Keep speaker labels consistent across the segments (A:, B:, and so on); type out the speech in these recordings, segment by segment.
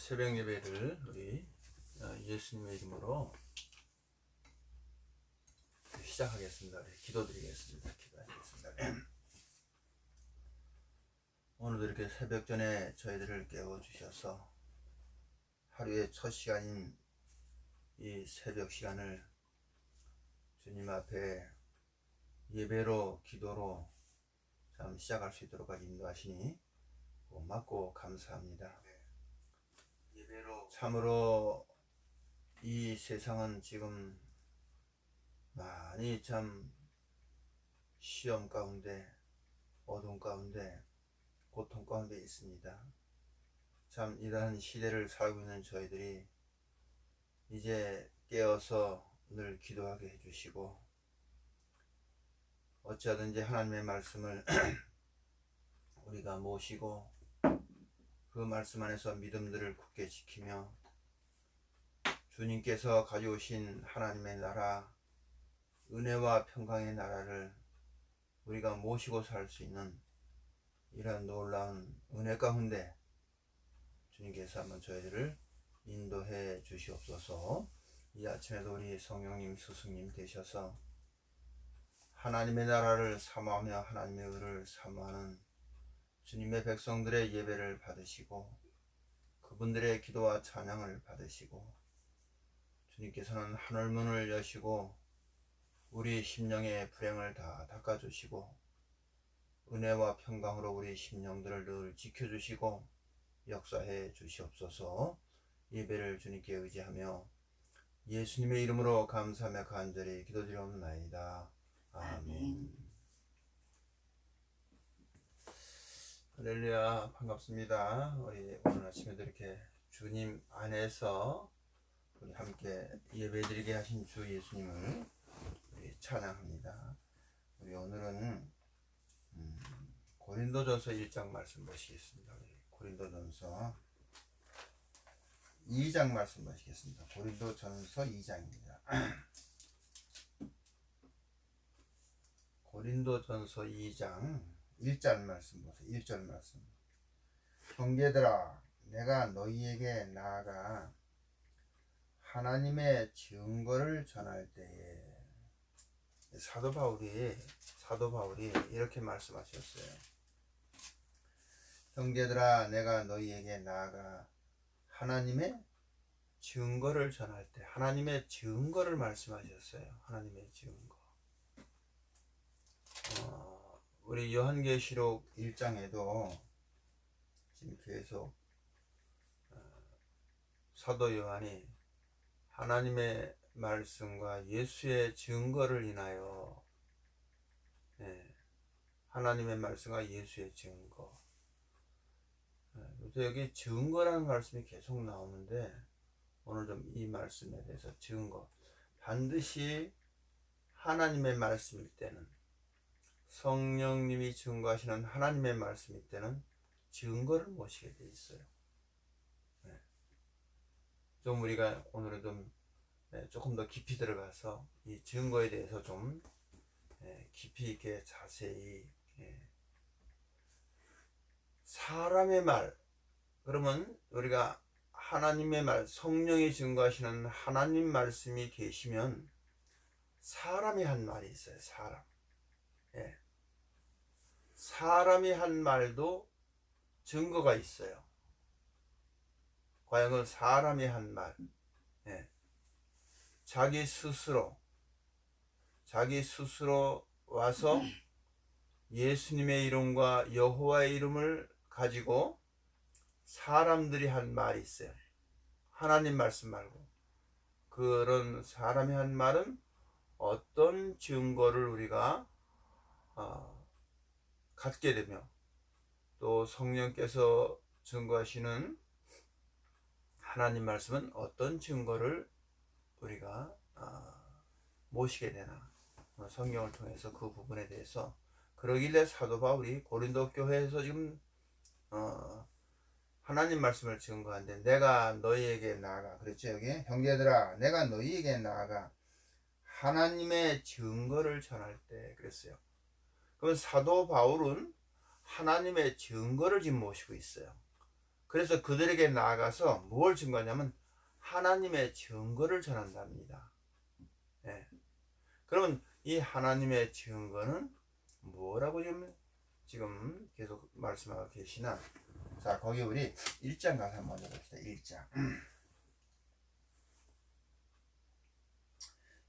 A: 새벽 예배를 우리 예수님의 이름으로 시작하겠습니다. 기도드리겠습니다. 기도하겠습니다. 오늘도 이렇게 새벽 전에 저희들을 깨워주셔서 하루의 첫 시간인 이 새벽 시간을 주님 앞에 예배로 기도로 참 시작할 수 있도록 인도하시니 고맙고 감사합니다. 참으로 이 세상은 지금 많이 참 시험 가운데, 어둠 가운데, 고통 가운데 있습니다. 참 이러한 시대를 살고 있는 저희들이 이제 깨어서 늘 기도하게 해주시고, 어찌하든지 하나님의 말씀을 우리가 모시고 그 말씀 안에서 믿음들을 굳게 지키며 주님께서 가져오신 하나님의 나라, 은혜와 평강의 나라를 우리가 모시고 살 수 있는 이러한 놀라운 은혜 가운데 주님께서 한번 저희들을 인도해 주시옵소서. 이 아침에도 우리 성령님 스승님 되셔서 하나님의 나라를 사모하며 하나님의 의를 사모하는 주님의 백성들의 예배를 받으시고 그분들의 기도와 찬양을 받으시고 주님께서는 하늘문을 여시고 우리 심령의 불행을 다 닦아주시고 은혜와 평강으로 우리 심령들을 늘 지켜주시고 역사해 주시옵소서. 예배를 주님께 의지하며 예수님의 이름으로 감사하며 간절히 기도드리옵나이다. 아멘. 할렐루야, 반갑습니다. 우리 오늘 아침에도 이렇게 주님 안에서 우리 함께 예배드리게 하신 주 예수님을 우리 찬양합니다. 우리 오늘은 고린도전서 1장 말씀 보시겠습니다. 고린도전서 2장 말씀 보시겠습니다. 고린도전서 2장입니다. 고린도전서 2장 1절 말씀 보세요. 1절 말씀. 형제들아, 내가 너희에게 나아가 하나님의 증거를 전할 때에 사도 바울이 이렇게 말씀하셨어요. 형제들아, 내가 너희에게 나아가 하나님의 증거를 전할 때, 하나님의 증거를 말씀하셨어요. 하나님의 증거. 우리 요한계시록 1장에도 지금 계속 사도 요한이 하나님의 말씀과 예수의 증거를 인하여 하나님의 말씀과 예수의 증거. 그래서 여기 증거라는 말씀이 계속 나오는데 오늘 좀 이 말씀에 대해서 증거. 반드시 하나님의 말씀일 때는, 성령님이 증거하시는 하나님의 말씀일 때는 증거를 모시게 돼 있어요. 좀 우리가 오늘은 좀 조금 더 깊이 들어가서 이 증거에 대해서 좀 깊이 있게 자세히. 사람의 말, 그러면 우리가 하나님의 말, 성령이 증거하시는 하나님 말씀이 계시면 사람이 한 말이 있어요. 사람이 한 말도 증거가 있어요. 과연 그 사람이 한 말, 자기 스스로 와서 예수님의 이름과 여호와의 이름을 가지고 사람들이 한 말이 있어요. 하나님 말씀 말고. 그런 사람이 한 말은 어떤 증거를 우리가 갖게 되며, 또 성령께서 증거하시는 하나님 말씀은 어떤 증거를 우리가 모시게 되나. 성경을 통해서 그 부분에 대해서 그러길래 사도 바울이 고린도 교회에서 지금 하나님 말씀을 증거하는데, 내가 너희에게 나아가, 그렇죠? 여기 형제들아, 내가 너희에게 나아가 하나님의 증거를 전할 때 그랬어요. 그럼 사도 바울은 하나님의 증거를 지금 모시고 있어요. 그래서 그들에게 나아가서 뭘 증거하냐면 하나님의 증거를 전한답니다. 예. 그러면 이 하나님의 증거는 뭐라고 지금 계속 말씀하고 계시나? 자, 거기 우리 1장 가서 한번 해봅시다. 1장.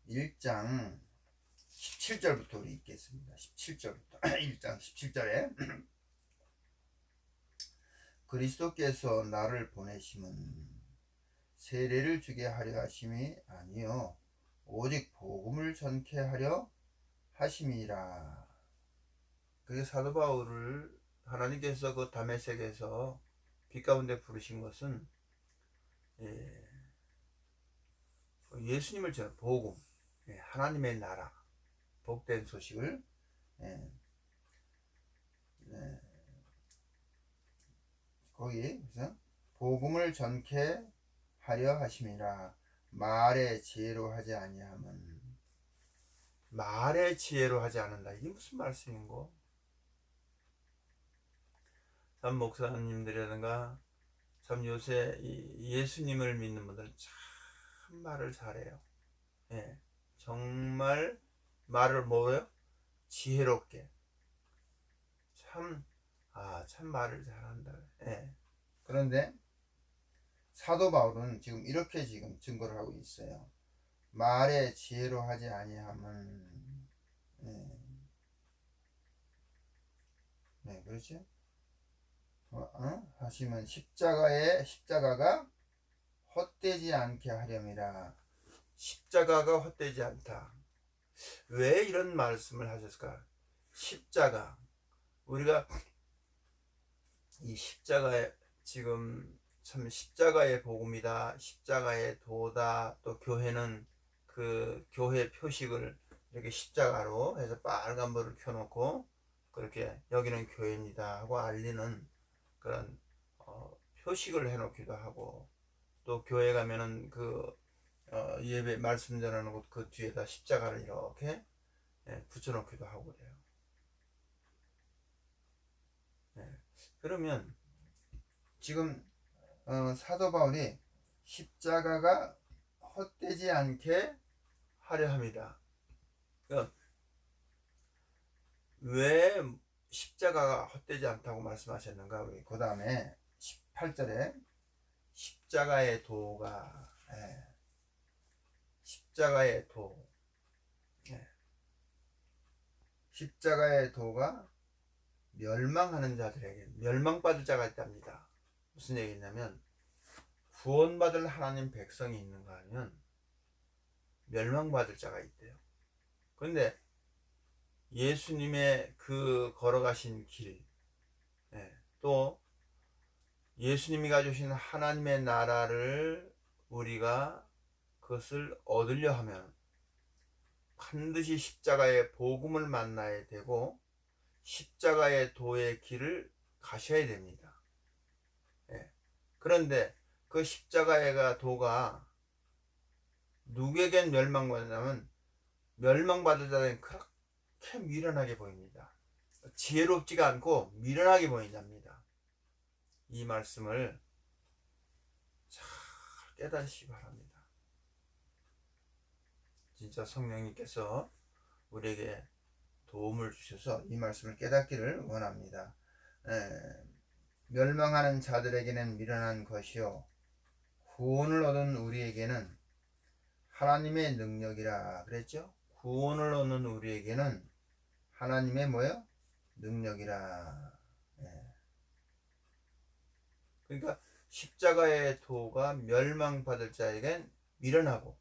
A: 1장 17절부터 우리 읽겠습니다. 17절부터 1장 17절에 그리스도께서 나를 보내심은 세례를 주게 하려 하심이 아니요 오직 복음을 전케 하려 하심이라. 그게 사도 바울을 하나님께서 그 다메섹에서 빛 가운데 부르신 것은 예수님을 전 복음, 하나님의 나라, 복된 소식을 거기 그래서 복음을 전케 하려 하심이라. 말의 지혜로 하지 아니함은 말의 지혜로 하지 않는다. 이게 무슨 말씀인고? 참 목사님들이라든가 참 요새 예수님을 믿는 분들은 참 말을 잘해요. 예, 정말 말을 뭐요? 지혜롭게 참 말을 잘한다. 예. 그런데 사도 바울은 지금 이렇게 지금 증거를 하고 있어요. 말의 지혜로 하지 아니함은 네, 그렇죠? 하시면 십자가가 헛되지 않게 하렴이라. 십자가가 헛되지 않다. 왜 이런 말씀을 하셨을까? 십자가, 우리가 이 십자가에 지금 참 십자가의 복음이다, 십자가의 도다, 또 교회는 그 교회 표식을 이렇게 십자가로 해서 빨간 불을 켜놓고 그렇게 여기는 교회입니다 하고 알리는 그런 표식을 해놓기도 하고, 또 교회 가면은 그 예배 말씀 전하는 곳 그 뒤에다 십자가를 이렇게 붙여놓기도 하고 그래요. 그러면 지금 사도 바울이 십자가가 헛되지 않게 하려 합니다. 왜 십자가가 헛되지 않다고 말씀하셨는가? 우리 그 다음에 18절에 십자가의 도가 십자가의 도가 멸망하는 자들에게 멸망받을 자가 있답니다. 무슨 얘기냐면 구원받을 하나님 백성이 있는가 하면 멸망받을 자가 있대요. 그런데 예수님의 그 걸어가신 길, 또 예수님이 가져오신 하나님의 나라를 우리가 그것을 얻으려 하면 반드시 십자가의 복음을 만나야 되고 십자가의 도의 길을 가셔야 됩니다. 그런데 그 십자가의 도가 누구에겐 멸망받냐면 멸망받을 자들은 그렇게 미련하게 보입니다. 지혜롭지가 않고 미련하게 보인답니다. 이 말씀을 잘 깨달으시기 바랍니다. 진짜 성령님께서 우리에게 도움을 주셔서 이 말씀을 깨닫기를 원합니다. 멸망하는 자들에게는 미련한 것이요 구원을 얻은 우리에게는 하나님의 능력이라 그랬죠. 구원을 얻는 우리에게는 하나님의 뭐요? 능력이라. 그러니까 십자가의 도가 멸망받을 자에겐 미련하고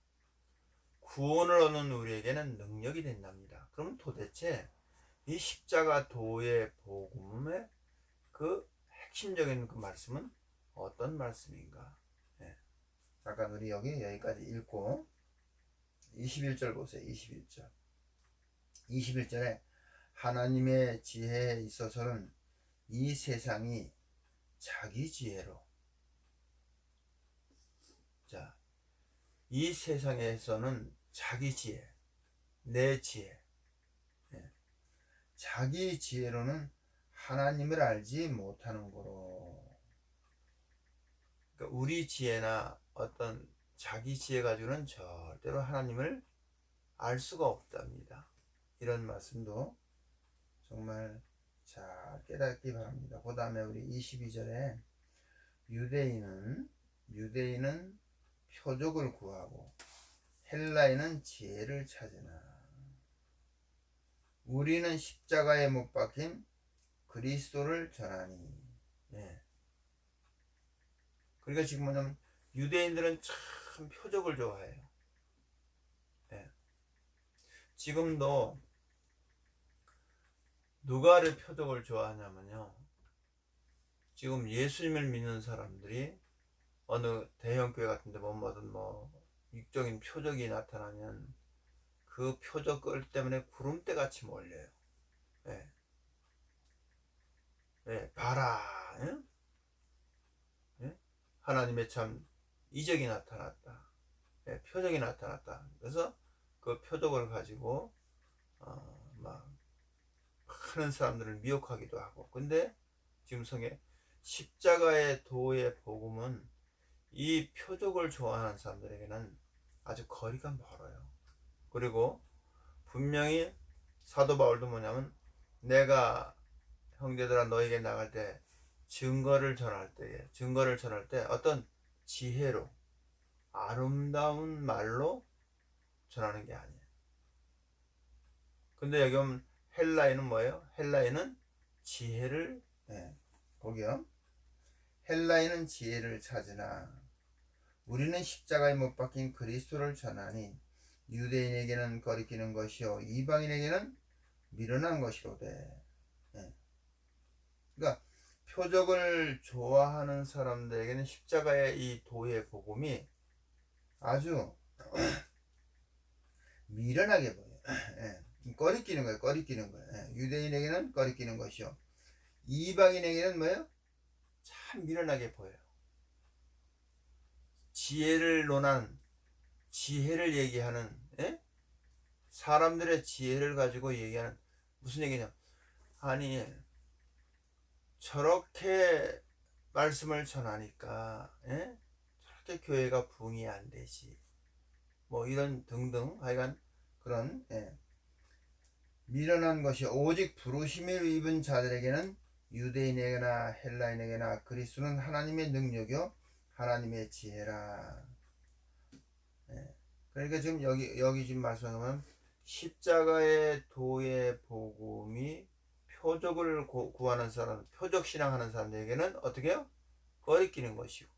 A: 구원을 얻는 우리에게는 능력이 된답니다. 그럼 도대체 이 십자가 도의 복음의 그 핵심적인 그 말씀은 어떤 말씀인가? 잠깐 우리 여기까지 읽고 21절 보세요. 21절. 21절에 하나님의 지혜에 있어서는 이 세상이 자기 지혜로, 자, 이 세상에서는 자기 지혜, 내 지혜, 자기 지혜로는 하나님을 알지 못하는 거로. 그러니까 우리 지혜나 어떤 자기 지혜 가지고는 절대로 하나님을 알 수가 없답니다. 이런 말씀도 정말 잘 깨닫기 바랍니다. 그 다음에 우리 22절에 유대인은 표적을 구하고 헬라인은 지혜를 찾으나 우리는 십자가에 못 박힌 그리스도를 전하니. 예. 그러니까 지금 뭐냐면 유대인들은 참 표적을 좋아해요. 예. 지금도 누가를 표적을 좋아하냐면요, 지금 예수님을 믿는 사람들이 어느 대형교회 같은 데 뭐든 육적인 표적이 나타나면 그 표적을 때문에 구름대 같이 몰려요. 예. 예. 봐라. 예? 예? 하나님의 참 이적이 나타났다. 예. 표적이 나타났다. 그래서 그 표적을 가지고 막 많은 사람들을 미혹하기도 하고. 근데 지금 성에 십자가의 도의 복음은 이 표적을 좋아하는 사람들에게는 아주 거리가 멀어요. 그리고 분명히 사도 바울도 뭐냐면 내가 형제들아 너에게 나갈 때 증거를 전할 때 어떤 지혜로 아름다운 말로 전하는 게 아니에요. 근데 여기 보면 헬라인은 뭐예요? 헬라인은 지혜를, 거기요. 헬라인은 지혜를 찾으나 우리는 십자가에 못 박힌 그리스도를 전하니 유대인에게는 거리끼는 것이요 이방인에게는 미련한 것이로되. 그러니까 표적을 좋아하는 사람들에게는 십자가의 이 도의 복음이 아주 미련하게 보여요. 꺼리끼는 거예요. 꺼리끼는 거예요. 유대인에게는 꺼리끼는 것이요 이방인에게는 뭐예요? 참 미련하게 보여요. 지혜를 논한, 지혜를 얘기하는, 사람들의 지혜를 가지고 얘기하는, 무슨 얘기냐, 아니 저렇게 말씀을 전하니까 저렇게 교회가 부흥이 안 되지, 뭐 이런 등등 하여간 그런 미련한 것이 오직 부르심을 입은 자들에게는 유대인에게나 헬라인에게나 그리스도는 하나님의 능력이요 하나님의 지혜라. 그러니까 지금 여기 지금 말씀하면 십자가의 도의 복음이 표적을 구하는 사람, 표적 신앙하는 사람들에게는 어떻게 해요? 꺼리끼는 것이고,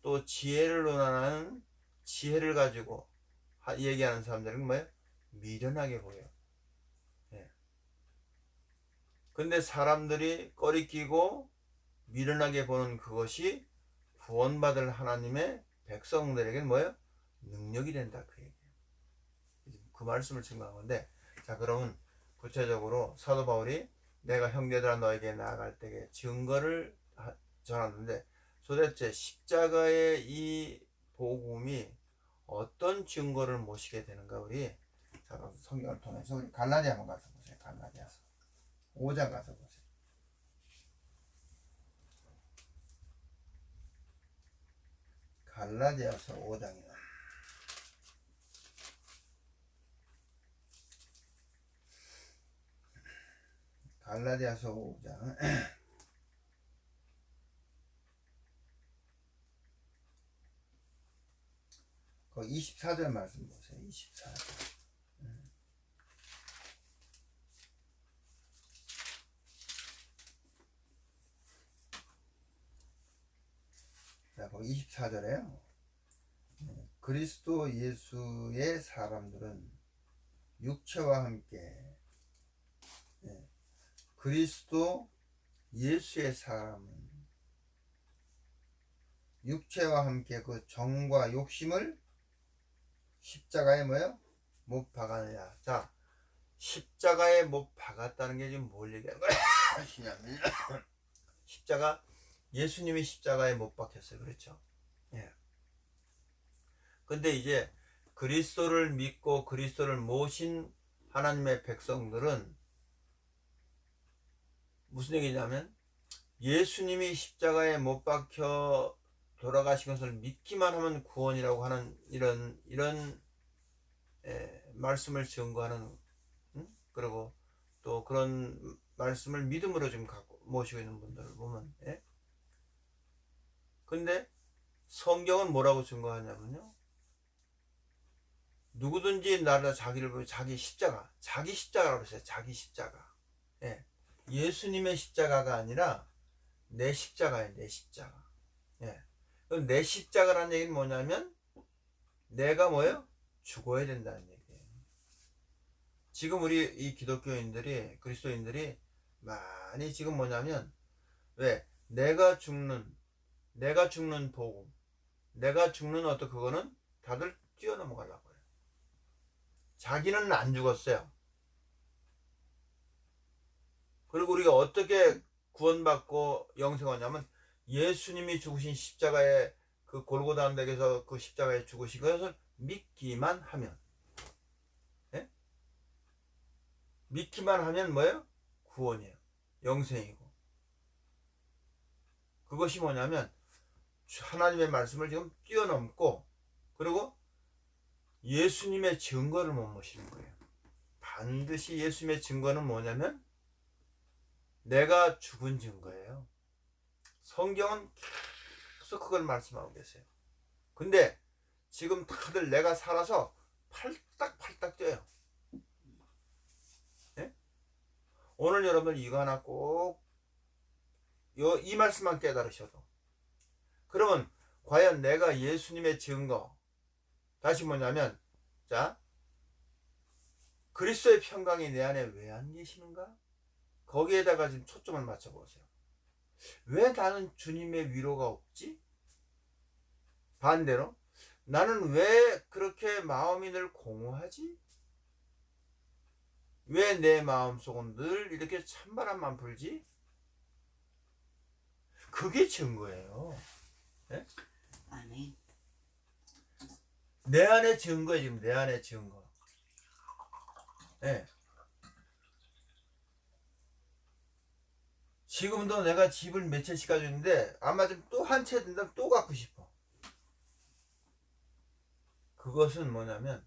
A: 또 지혜를 논하는, 지혜를 가지고 얘기하는 사람들은 뭐예요? 미련하게 보여요. 근데 사람들이 꺼리끼고 미련하게 보는 그것이 구원받을 하나님의 백성들에게는 뭐예요? 능력이 된다, 그 얘기예요. 그 말씀을 증거한 건데, 자 그러면 구체적으로 사도 바울이 내가 형제들아 너에게 나아갈 때에 증거를 전하는데, 도대체 십자가의 이 복음이 어떤 증거를 모시게 되는가, 우리 자 성경을 통해서 우리 갈라디아 한번 가서 보세요. 갈라디아서 5장 가서 보세요. 갈라디아서 5장이요. 갈라디아서 5장 그 24절 말씀 보세요. 24절. 자, 그 24절에요. 그리스도 예수의 사람들은 육체와 함께, 그리스도 예수의 사람은 육체와 함께 그 정과 욕심을 십자가에 뭐예요? 못 박았느냐. 자, 십자가에 못 박았다는 게 지금 뭘 얘기하는 것이냐면 십자가, 예수님이 십자가에 못 박혔어요. 그렇죠? 근데 이제 그리스도를 믿고 그리스도를 모신 하나님의 백성들은 무슨 얘기냐면 예수님이 십자가에 못 박혀 돌아가신 것을 믿기만 하면 구원이라고 하는 이런 말씀을 증거하는, 그리고 또 그런 말씀을 믿음으로 좀 갖고 모시고 있는 분들을 보면, 근데 성경은 뭐라고 증거하냐면요, 누구든지 나를 자기를 보면 자기 십자가라고 했어요. 자기 십자가. 예수님의 십자가가 아니라 내 십자가예요. 내 십자가. 그럼 내 십자가라는 얘기는 뭐냐면 내가 뭐예요? 죽어야 된다는 얘기예요. 지금 우리 이 기독교인들이, 그리스도인들이 많이 지금 뭐냐면, 왜? 내가 죽는 복음, 내가 죽는 어떤 그거는 다들 뛰어넘어가려고 해요. 자기는 안 죽었어요. 그리고 우리가 어떻게 구원받고 영생을 하냐면 예수님이 죽으신 십자가에, 그 골고다 언덕에서 그 십자가에 죽으신 것을 믿기만 하면, 믿기만 하면 뭐예요? 구원이에요. 영생이고. 그것이 뭐냐면 하나님의 말씀을 지금 뛰어넘고, 그리고 예수님의 증거를 못 모시는 거예요. 반드시 예수님의 증거는 뭐냐면 내가 죽은 증거예요. 성경은 계속 그걸 말씀하고 계세요. 근데 지금 다들 내가 살아서 팔딱팔딱 뛰어요. 오늘 여러분 이거 하나 꼭 이 말씀만 깨달으셔도, 그러면 과연 내가 예수님의 증거, 다시 뭐냐면, 자, 그리스도의 평강이 내 안에 왜 안 계시는가? 거기에다가 지금 초점을 맞춰보세요. 왜 나는 주님의 위로가 없지? 반대로 나는 왜 그렇게 마음이 늘 공허하지? 왜 내 마음속은 늘 이렇게 찬바람만 불지? 그게 증거예요.
B: 아멘.
A: 내 안의 증거예요. 지금 내 안의 증거. 지금도 내가 집을 몇 채씩 가지고 있는데 아마 좀 또 한 채 된다면 또 갖고 싶어. 그것은 뭐냐면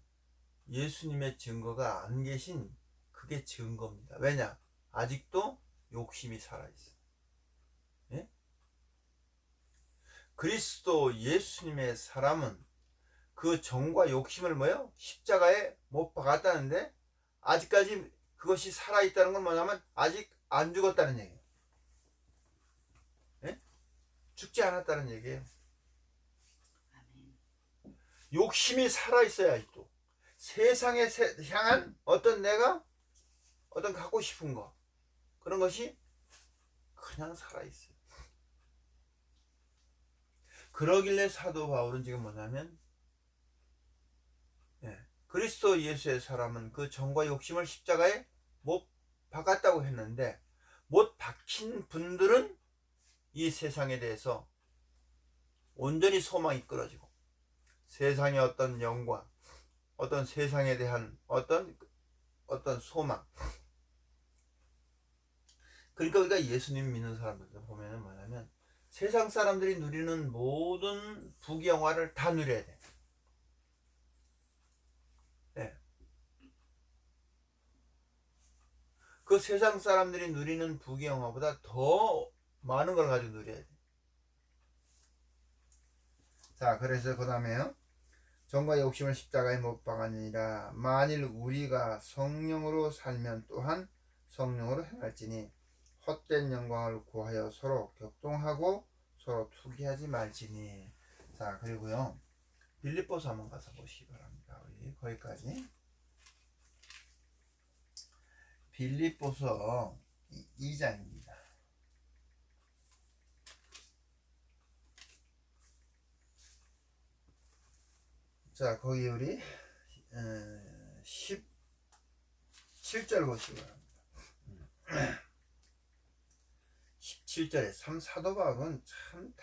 A: 예수님의 증거가 안 계신, 그게 증거입니다. 왜냐? 아직도 욕심이 살아있어. 그리스도 예수님의 사람은 그 정과 욕심을 뭐요? 십자가에 못 박았다는데 아직까지 그것이 살아있다는 건 뭐냐면 아직 안 죽었다는 얘기예요. 죽지 않았다는 얘기예요. 욕심이 살아있어야 아직도 세상에 향한 어떤 내가 어떤 갖고 싶은 거, 그런 것이 그냥 살아있어요. 그러길래 사도 바울은 지금 뭐냐면, 그리스도 예수의 사람은 그 정과 욕심을 십자가에 못 박았다고 했는데, 못 박힌 분들은 이 세상에 대해서 온전히 소망이 끊어지고, 세상의 어떤 영광, 어떤 세상에 대한 어떤 소망, 그러니까 우리가 예수님 믿는 사람들 보면은 뭐냐면 세상 사람들이 누리는 모든 부귀영화를 다 누려야 돼. 그 세상 사람들이 누리는 부귀영화보다 더 많은 걸 가지고 누려야 돼. 자, 그래서 그 다음에요. 정과 욕심을 십자가에 못 박았느니라. 만일 우리가 성령으로 살면 또한 성령으로 행할지니 헛된 영광을 구하여 서로 격동하고 서로 투기하지 말지니. 자, 그리고요, 빌립보서 한번 가서 보시기 바랍니다. 우리 거기까지. 빌립보서 2장입니다. 자, 거기 우리 17절 보시기 바랍니다. 17절에 사도 바울은 참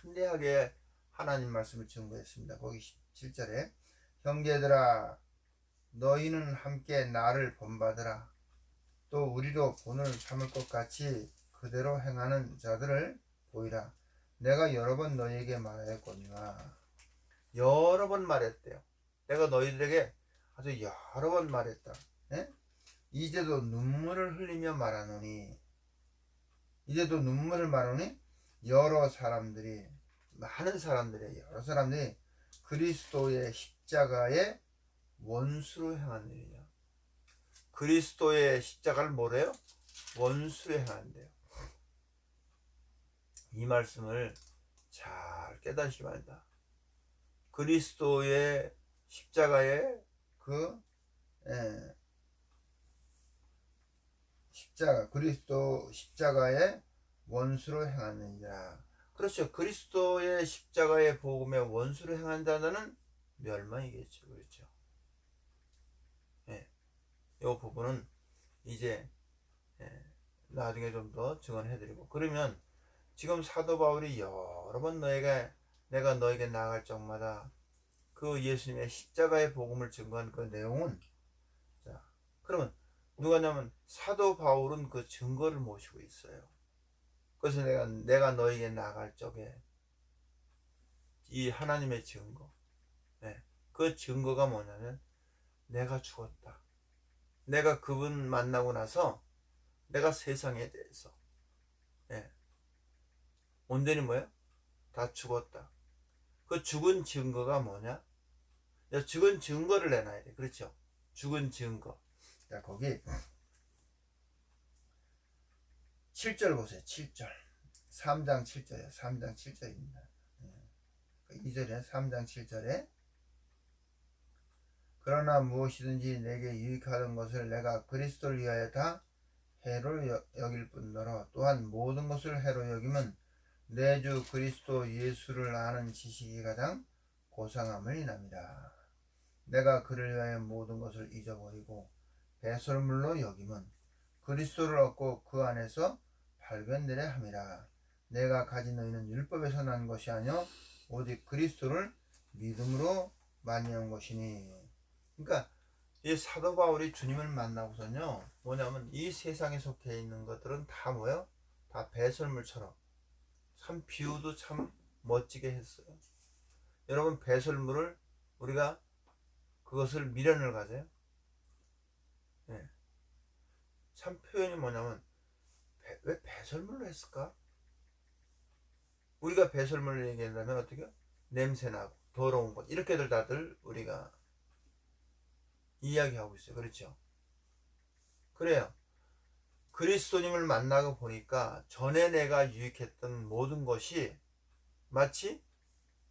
A: 담대하게 하나님 말씀을 증거했습니다. 거기 17절에 형제들아 너희는 함께 나를 본받으라. 또 우리도 본을 삼을 것 같이 그대로 행하는 자들을 보이라. 내가 여러 번 너희에게 말하였거니와. 여러 번 말했대요. 내가 너희들에게 아주 여러 번 말했다. 예? 이제도 눈물을 흘리며 말하노니. 이제도 눈물을 말하노니 여러 사람들이, 많은 사람들이, 여러 사람들이 그리스도의 십자가의 원수로 행하느니라. 그리스도의 십자가를 뭐래요? 원수로 행한대요. 이 말씀을 잘 깨닫기 바란다. 그리스도의 십자가의 그리스도 십자가의 원수로 행하느니라. 그렇죠. 그리스도의 십자가의 복음의 원수로 행한다는 멸망이겠죠. 그렇죠. 예. 이 부분은 이제 나중에 좀 더 증언해드리고, 그러면 지금 사도 바울이 여러 번 내가 너에게 나아갈 적마다 그 예수님의 십자가의 복음을 증거한 그 내용은, 자, 그러면 누가냐면 사도 바울은 그 증거를 모시고 있어요. 그래서 내가 너에게 나아갈 적에 이 하나님의 증거, 그 증거가 뭐냐면 내가 죽었다. 내가 그분 만나고 나서 내가 세상에 대해서 온전히 뭐예요? 다 죽었다. 그 죽은 증거가 뭐냐? 죽은 증거를 내놔야 돼. 그렇죠? 죽은 증거. 자, 거기 7절 보세요. 7절. 3장 7절이에요. 3장 7절입니다. 2절에 3장 7절에 그러나 무엇이든지 내게 유익하던 것을 내가 그리스도를 위하여 다 해로 여길 뿐더러 또한 모든 것을 해로 여기면 내 주 그리스도 예수를 아는 지식이 가장 고상함을 인합니다. 내가 그를 위하여 모든 것을 잊어버리고 배설물로 여기면 그리스도를 얻고 그 안에서 발견되려 함이라. 내가 가진 너희는 율법에서 난 것이 아니요 오직 그리스도를 믿음으로 만난 것이니. 그러니까 이 사도 바울이 주님을 만나고서는요, 뭐냐면 이 세상에 속해 있는 것들은 다 뭐예요? 다 배설물처럼. 참 비유도 참 멋지게 했어요. 여러분, 배설물을 우리가 그것을 미련을 가져요. 참 표현이 뭐냐면 왜 배설물로 했을까? 우리가 배설물을 얘기한다면 어떻게? 냄새나고 더러운 것, 이렇게들 다들 우리가 이야기하고 있어요. 그렇죠? 그래요. 그리스도님을 만나고 보니까 전에 내가 유익했던 모든 것이 마치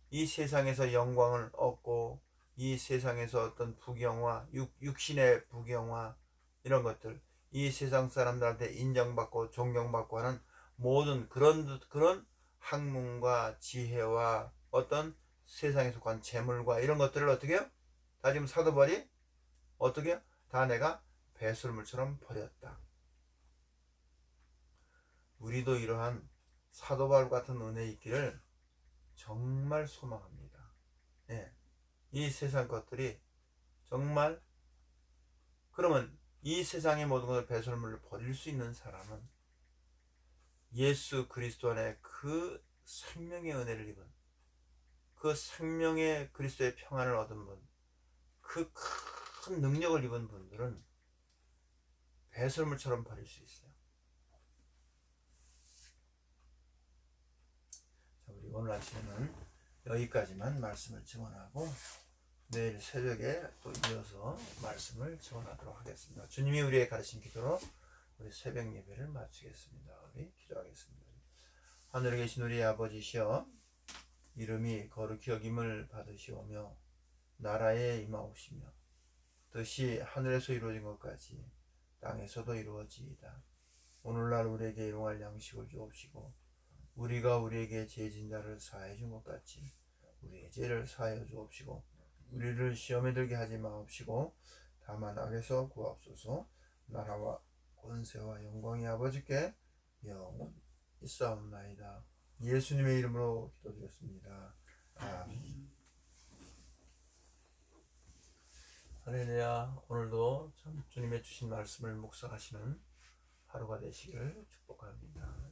A: 이 세상에서 영광을 얻고 이 세상에서 어떤 부경화, 육신의 부경화, 이런 것들, 이 세상 사람들한테 인정받고 존경받고 하는 모든 그런 학문과 지혜와 어떤 세상에 속한 재물과 이런 것들을 어떻게 해요? 다 지금 사도 바울이 어떻게 해요? 다 내가 배설물처럼 버렸다. 우리도 이러한 사도 바울 같은 은혜 있기를 정말 소망합니다. 이 세상 것들이 정말, 그러면 이 세상의 모든 것을 배설물을 버릴 수 있는 사람은 예수 그리스도 안에 그 생명의 은혜를 입은, 그 생명의 그리스도의 평안을 얻은 분, 그 큰 능력을 입은 분들은 배설물처럼 버릴 수 있어요. 자, 우리 오늘 아침에는 여기까지만 말씀을 증언하고 내일 새벽에 또 이어서 말씀을 증언하도록 하겠습니다. 주님이 우리의 가르친 기도로 우리 새벽 예배를 마치겠습니다. 우리 기도하겠습니다. 하늘에 계신 우리 아버지시여, 이름이 거룩히 여김을 받으시오며 나라에 임하옵시며 뜻이 하늘에서 이루어진 것 같이 땅에서도 이루어지이다. 오늘날 우리에게 일용할 양식을 주옵시고 우리가 우리에게 죄진 자를 사하여 준 것 같이 우리의 죄를 사하여 주옵시고 우리를 시험에 들게 하지 마옵시고 다만 악에서 구하옵소서. 나라와 권세와 영광이 아버지께 영원히 있사옵나이다. 예수님의 이름으로 기도드렸습니다. 아멘. 할렐루야. 오늘도 참 주님의 주신 말씀을 묵상하시는 하루가 되시기를 축복합니다.